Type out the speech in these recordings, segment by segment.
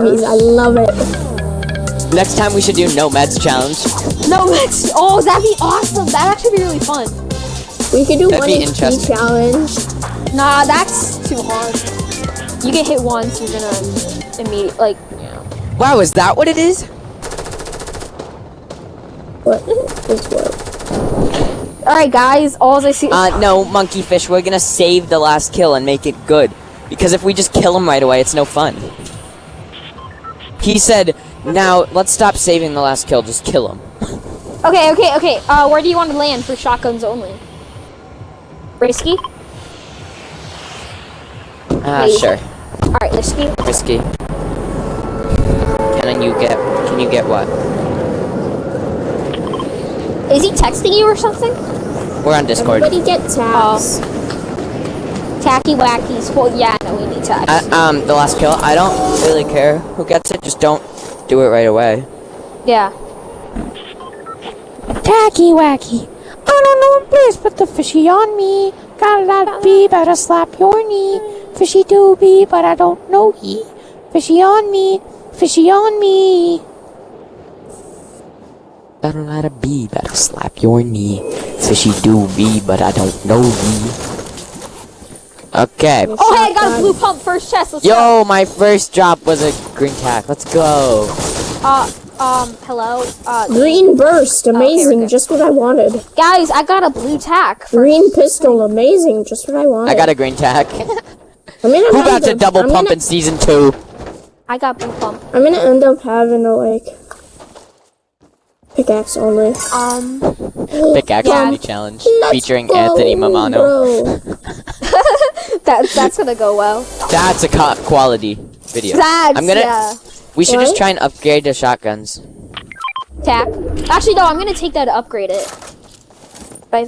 I love it. Next time we should do Nomads challenge. Nomads. Oh, that'd be awesome. That'd actually be really fun. We could do That'd one be HP interesting. challenge. Nah, that's too hard. You get hit once, you're gonna immediately, like, Wow, is that what it is? What is what? Alright, guys, all I see. No, Monkey Fish, we're gonna save the last kill and make it good. Because if we just kill him right away, it's no fun. He said, now, let's stop saving the last kill, just kill him. Okay. Where do you want to land for shotguns only? Risky? Sure. Alright, risky. Risky. Can you get what? Is he texting you or something? We're on Discord. Everybody get tags. Tacky wackies. Well, yeah, no, we need tags. The last kill, I don't really care who gets it, just don't do it right away. Yeah. Tacky wacky. I don't know in place, but the fishy on me. Got that bee, better slap your knee. Fishy do be, but I don't know ye. Fishy on me, fishy on me. Better let it be, better slap your knee. Fishy do be, but I don't know ye. Okay. Oh, hey, I got a blue pump first chest. Let's go. Yo, my first drop was a green tack. Let's go. Hello? Green burst, we're amazing, good. just what I wanted. Guys, I got a blue tack. Green pistol, amazing, just what I wanted. I got a green tack. I'm gonna Who got end to up- double I'm pump gonna- in season 2? I got blue pump. I'm gonna end up having a, like, pickaxe only. Pickaxe Yeah. only challenge Let's featuring go, Anthony Mamano. bro. That's gonna go well. That's a quality video. Yeah. We should What? just try and upgrade to shotguns. Tack. Actually, no, I'm gonna take that to upgrade it.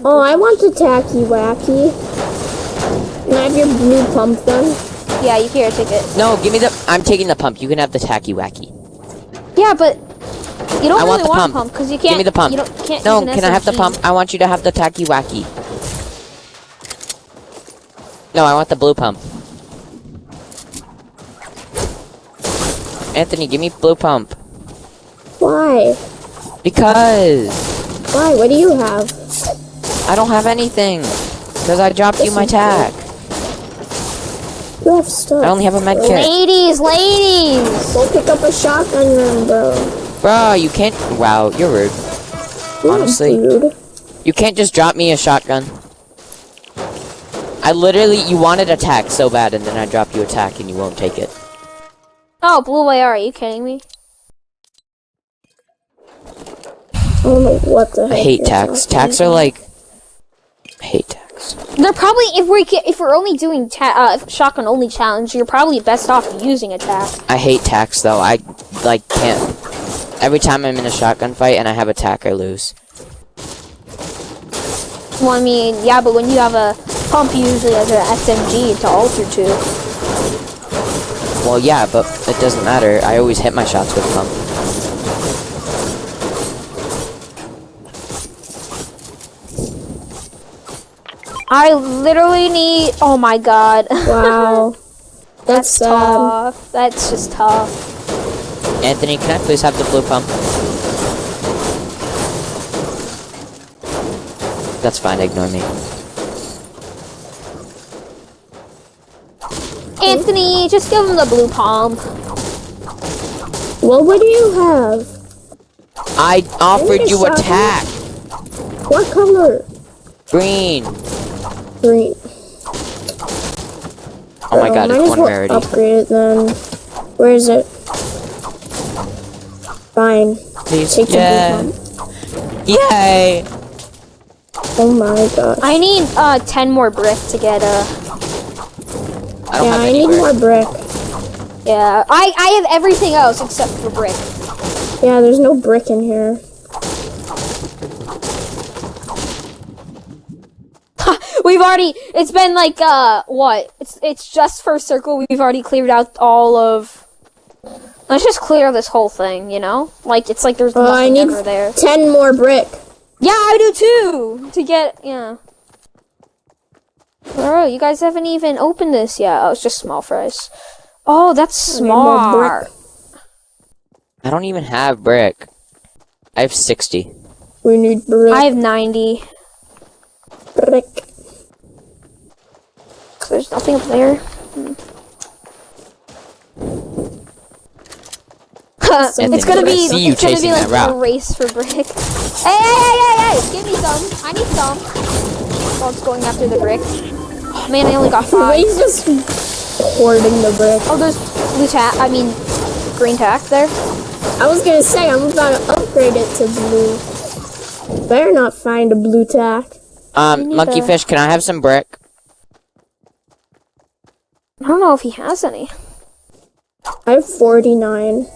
Oh, I want the tacky wacky. Can I have your blue pump then? Yeah, you can take it. No, give me the. I'm taking the pump. You can have the tacky wacky. Yeah, but you don't I want really the want pump. because you can't. Give me the pump. You can't No, use an can I have the SMG. pump? I want you to have the tacky wacky. No, I want the blue pump. Anthony, give me blue pump. Why? Because Why? What do you have? I don't have anything. Because I dropped you my tack. You have stuff. I only have a med kit. Ladies. Go pick up a shotgun then, bro. Bro, you can't. Wow, you're rude. Honestly. Dude. You can't just drop me a shotgun. I literally, you wanted a tack so bad, and then I drop you a tack and you won't take it. Oh, blue AR. Are you kidding me? I don't know what the heck. I hate you're tacks. talking Tacks are about. like. I hate tacks. They're probably if we're only doing shotgun only challenge, you're probably best off using a tack. I hate tacks though. I like can't. Every time I'm in a shotgun fight and I have a tack, I lose. Well, I mean, yeah, but when you have a pump, you usually have an SMG to alter to. Well, yeah, but it doesn't matter. I always hit my shots with pump. I literally need. Oh my god. Wow. That's sad. tough. That's just tough. Anthony, can I please have the blue pump? That's fine. Ignore me. Anthony, just give him the blue pump. Well, what do you have? I offered you a shotgun. tack. What color? Green. Green. Oh my god, might it's as one well rarity. upgrade it then. Where is it? Fine. Please. Take the Yeah. blue pump. Yay. Oh my gosh. I need 10 more brick to get I don't Yeah, have I any need brick. more brick. Yeah, I have everything else except for brick. Yeah, there's no brick in here. We've already. It's been like what? It's just first circle. We've already cleared out all of. Let's just clear this whole thing. You know, like it's like there's I nothing need ever there. 10 more brick. Yeah, I do too. To get Bro, you guys haven't even opened this yet. Oh, it's just small fries. Oh, that's I need more smart. don't even have brick. I have 60. We need brick. I have 90. brick. There's nothing up there. It's gonna be I see you chasing like that a rock. race for brick. Hey! Give me some. I need some. Oh, it's going after the brick. Oh, man, I only got 5. He's just hoarding the brick. Oh, there's blue tack. I mean, green tack there. I was gonna say, I'm about to upgrade it to blue. Better not find a blue tack. need Monkey a- Fish, can I have some brick? I don't know if he has any. I have 49.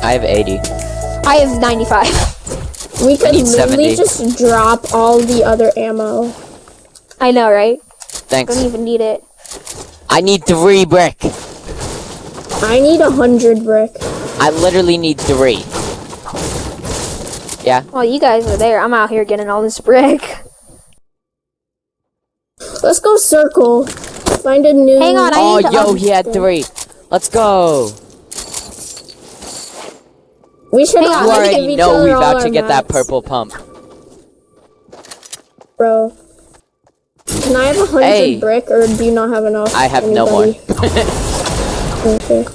I have 80. I have 95. We could need literally 70. just drop all the other ammo. I know, right? Thanks. Don't even need it. I need 3 brick. I need 100 brick. I literally need 3. Yeah. Well, you guys are there. I'm out here getting all this brick. Let's go circle. Find a new. Hang on, I Oh, need to yo, he had 3. Let's go. We should Hang on, You all give already each know other we all about our to get that mats, purple pump. bro. Can I have 100 Hey. brick, or do you not have enough? I have no more. Anybody? Okay.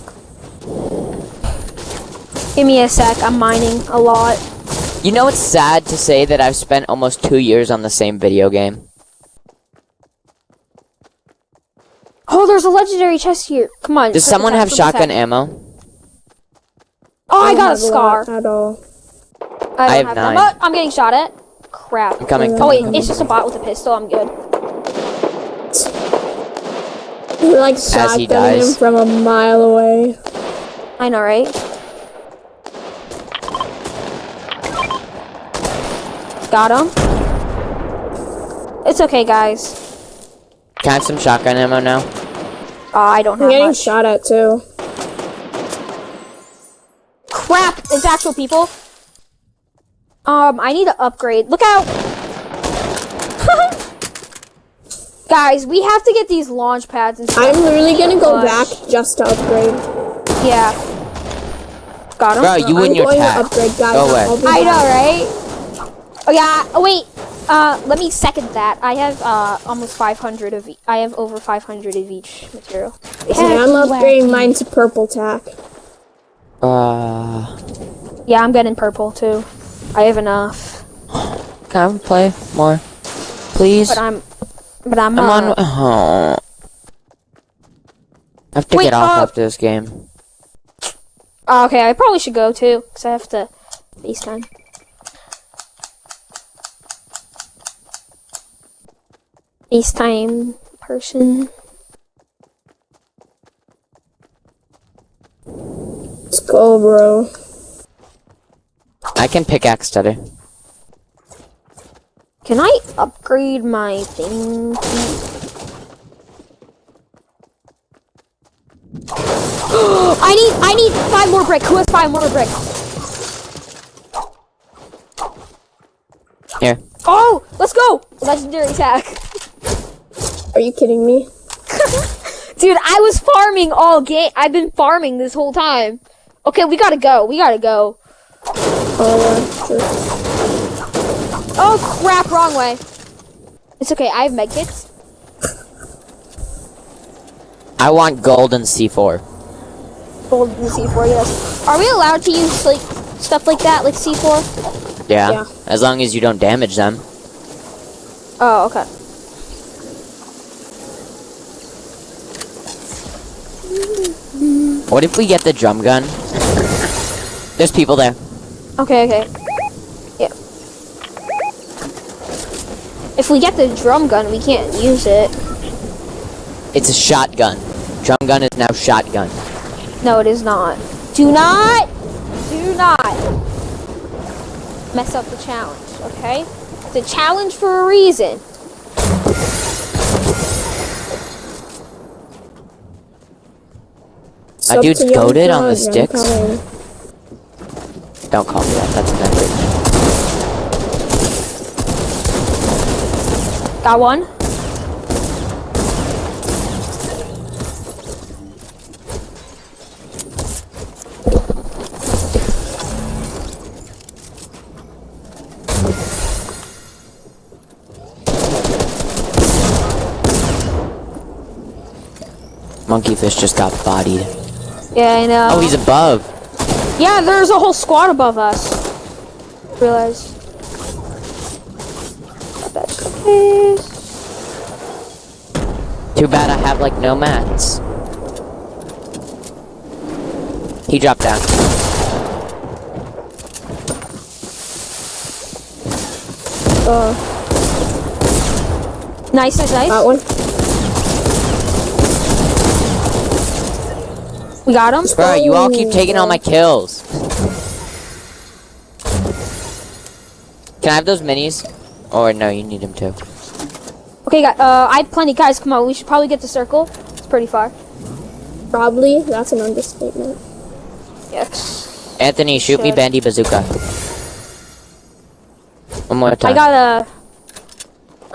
Give me a sec. I'm mining a lot. You know, it's sad to say that I've spent almost 2 years on the same video game. Oh, there's a legendary chest here. Come on. Does triple someone tap, have triple shotgun tap. ammo? Oh, I don't got a have scar. lot at all. I have don't 9. that. Oh, I'm getting shot at. Crap. I'm coming, Oh coming, wait, coming. it's just a bot with a pistol. I'm good. We're like he shotgunning dies. him from a mile away. I know, right? Got him. It's okay, guys. Can I have some shotgun ammo now? I don't I'm have getting much. shot at too. Crap! It's actual people. I need to upgrade. Look out! Guys, we have to get these launch pads and stuff. I'm literally gonna go Gosh. back just to upgrade. Yeah. Got him. Bro, you I'm and your going tack. to upgrade, guys. Go away. I'll be I know, back. right? Oh yeah. Oh wait. Let me second that. I have almost 500 of. I have over 500 of each material. Okay, I'm upgrading mine to purple tack. Yeah, I'm getting purple too. I have enough. Can I play more? Please? But I'm I'm on. Oh. I have to Wait, get off after this game. Okay, I probably should go too, because I have to FaceTime. FaceTime person. Let's go, bro. I can pickaxe stutter. Can I upgrade my thing? I need 5 more brick. Who has 5 more brick? Here. Oh, let's go! Legendary attack. Are you kidding me? Dude, I was farming all game. I've been farming this whole time. Okay, we gotta go. We gotta go. Oh, yeah, sure. Oh crap, wrong way. It's okay, I have medkits. I want gold and C4. Gold and C4, yes. Are we allowed to use like stuff like that, like C4? Yeah. Yeah. As long as you don't damage them. Oh, okay. What if we get the drum gun? There's people there. Okay. Yeah. If we get the drum gun, we can't use it. It's a shotgun. Drum gun is now shotgun. No, it is not. Do not mess up the challenge, okay? It's a challenge for a reason. It's My up dude's to young goated on the John, I'm sticks. coming. Don't call me that. That's offensive. Got one. Monkey fish just got bodied. Yeah, I know. Oh, he's above. Yeah, there's a whole squad above us. Realize. Cookies. Too bad I have like no mats. He dropped down. Nice, nice, nice. That one. We got him. Bro, you all keep taking all my kills. Can I have those minis? Or no, you need them too. Okay, I have plenty. Guys, come on. We should probably get to circle. It's pretty far. Probably. That's an understatement. Yes. Anthony, shoot me Should. bandy bazooka. One more time. I got a.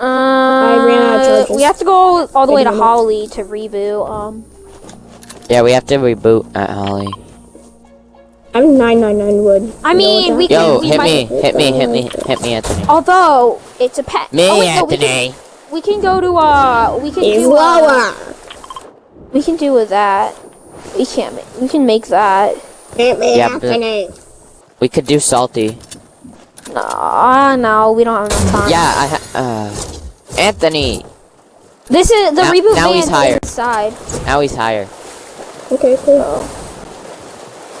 I ran out of charges. We have to go all the way to Wait a minute. Holly to reboot. Yeah, we have to reboot at Holly. I'm 999 wood. I mean, we Yo, can. We hit might, me, hit me, Anthony. Although it's a pet. Me, oh, wait, no, Anthony. we can go to We can He's do. lower. We can do with that. We can't. We can make that. Hit me, Yeah, but- Anthony. We could do salty. No, we don't have enough time. Yeah, Anthony. This is the Now- reboot now van he's higher. inside. Now he's higher. Okay, cool.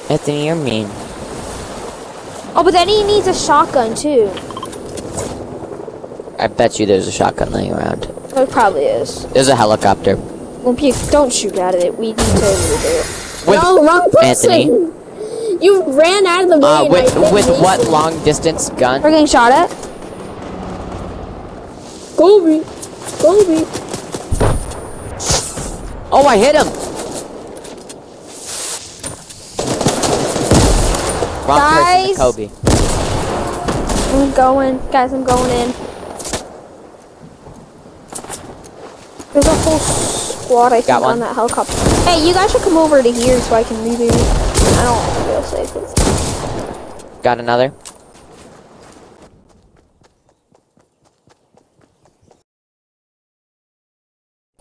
Anthony, you're mean. Oh, but then he needs a shotgun too. I bet you there's a shotgun laying around. There probably is. There's a helicopter. Well, don't shoot at it. We need to reboot. With, No, wrong person. Anthony. You ran out of the way. and I hit with what Mason. long distance gun? We're getting shot at. Kobe. Kobe. Oh, I hit him. Wrong person, Guys. Kobe. I'm going, guys. I'm going in. There's a whole squad, I think, Got one. on that helicopter. Hey, you guys should come over to here so I can reboot. I don't want to feel safe. Got another. back.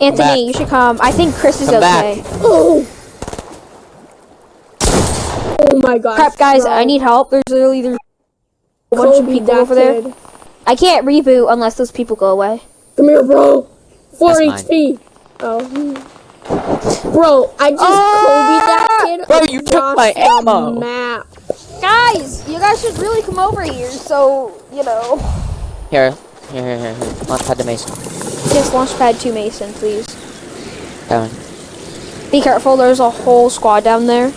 Anthony, you should come. I think Chris is Come okay. back. Oh. Oh my gosh. Crap, guys. bro. I need help. There's a bunch of Kobe, people that over there. kid. I can't reboot unless those people go away. Come here, bro. 4 That's HP. Oh. Bro, I just Kobe that kid. Bro, you took my across the ammo. Map. Guys, you guys should really come over here. So you know. Here. Launchpad to Mason. Yes, launchpad 2 Mason, please. That one. Be careful. There's a whole squad down there.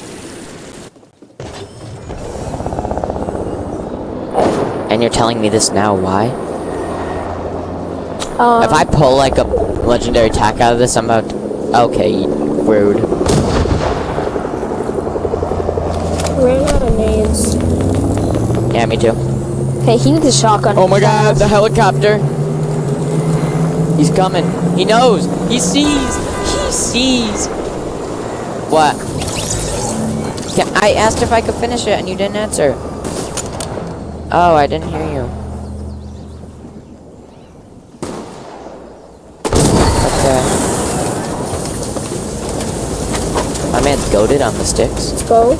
And you're telling me this now? Why? Um, If I pull like a legendary attack out of this, I'm about. Okay, rude. Ran out of nades. Yeah, me too. Hey, he needs a shotgun. Oh my God, the helicopter! He's coming. He knows. He sees. He sees. What? I asked if I could finish it, and you didn't answer. Oh, I didn't hear you. Okay. My man's goated on the sticks. Let's go.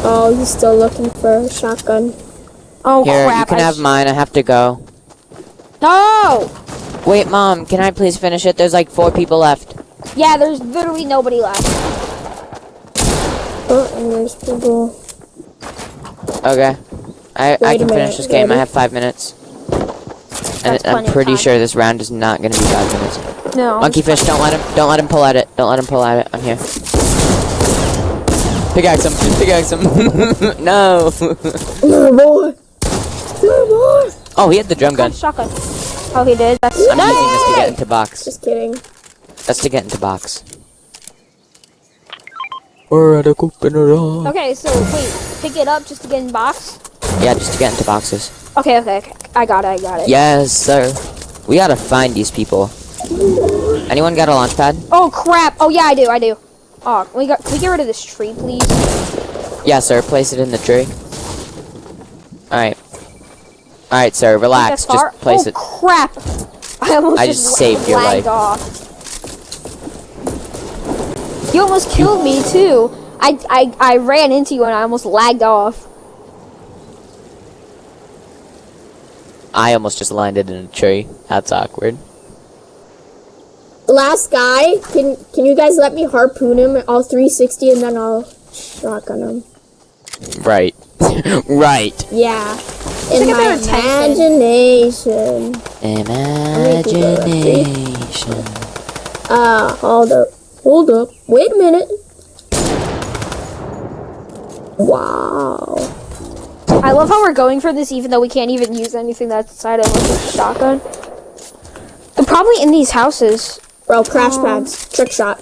Oh, he's still looking for a shotgun. Oh Here, crap! you can have mine. I have to go. No! Wait, Mom, can I please finish it? There's like 4 people left. Yeah, there's literally nobody left. Oh, and there's people. Okay. I Wait a can finish minute, this game. I ready? have 5 minutes. And That's I'm plenty of pretty time. sure this round is not gonna be 5 minutes. No. Monkey fish, don't let him pull at it. Don't let him pull at it. I'm here. Pickaxe him. Pickaxe him. No. Little boy. Little boy. Oh, he had the drum gun. Shotgun. Oh, he did. That's I'm using this to get into box. Just kidding. That's to get into box. Alright, I'll open it up. Okay, so wait, pick it up just to get in box. Yeah, just to get into boxes. Okay. I got it. Yes, sir. We gotta find these people. Anyone got a launch pad? Oh crap! Oh yeah, I do. Oh, can we get rid of this tree, please? Yeah, sir. Place it in the tree. Alright. Alright, sir. Relax. That's far. Just place oh, it. crap! I almost I just saved your lagged life. off. You almost killed me too. I ran into you and I almost lagged off. I almost just landed in a tree. That's awkward. Last guy, can you guys let me harpoon him all 360 and then I'll shotgun him? Right. Right. Yeah. Look In at my their attention. imagination. Imagination. Hold up. Hold up. Wait a minute. Wow. I love how we're going for this even though we can't even use anything that's inside of like a shotgun. They're probably in these houses. Bro, crash pads. Trick shot.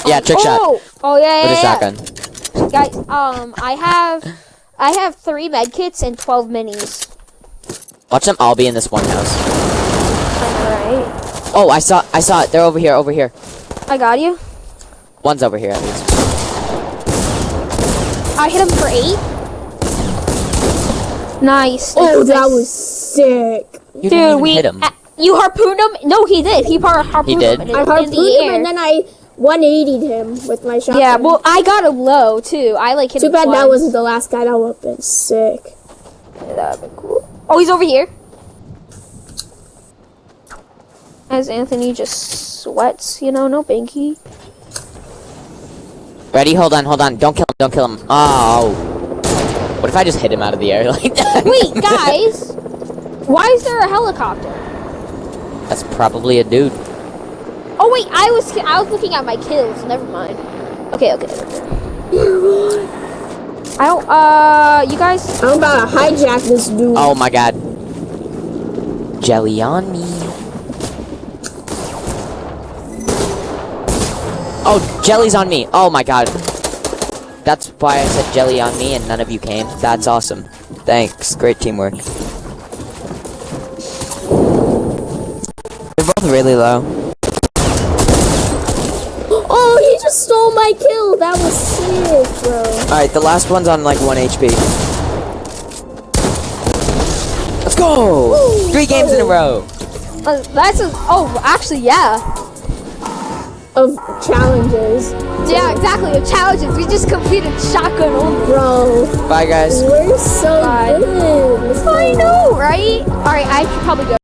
Yeah, trick shot. Oh yeah, With a yeah. shotgun. Guys, I have 3 med kits and 12 minis. Watch them all be in this one house. Alright. Oh, I saw it. They're over here. I got you. One's over here at least. I hit him for 8. Nice. Oh, nice. that was sick. You didn't even we hit him. You harpooned him? No, he did. He harpooned He did? him in, I in harpooned the him air. and then I 180'd him with my shotgun. Yeah, well, I got him low too. I like hit Too him bad that twice. wasn't the last guy. That would've been sick. That'd be cool. Oh, he's over here. As Anthony just sweats, you know, no binky. Ready? Hold on. Don't kill him. Oh. What if I just hit him out of the air like that? Wait, guys. Why is there a helicopter? That's probably a dude. Oh wait, I was looking at my kills. Never mind. Okay. I don't. You guys. I'm about to hijack this dude. Oh my god. Jelly on me. Oh, jelly's on me. Oh my god. That's why I said jelly on me and none of you came. That's awesome. Thanks. Great teamwork. They're both really low. Oh, he just stole my kill. That was sick, bro. Alright, the last one's on like 1 HP. Let's go! 3 games in a row. Actually, yeah. Of challenges. Yeah, exactly. The challenges. We just completed shotgun only. Bro, Bye, guys. we're so Bye. good. I know, right? All right, I should probably go.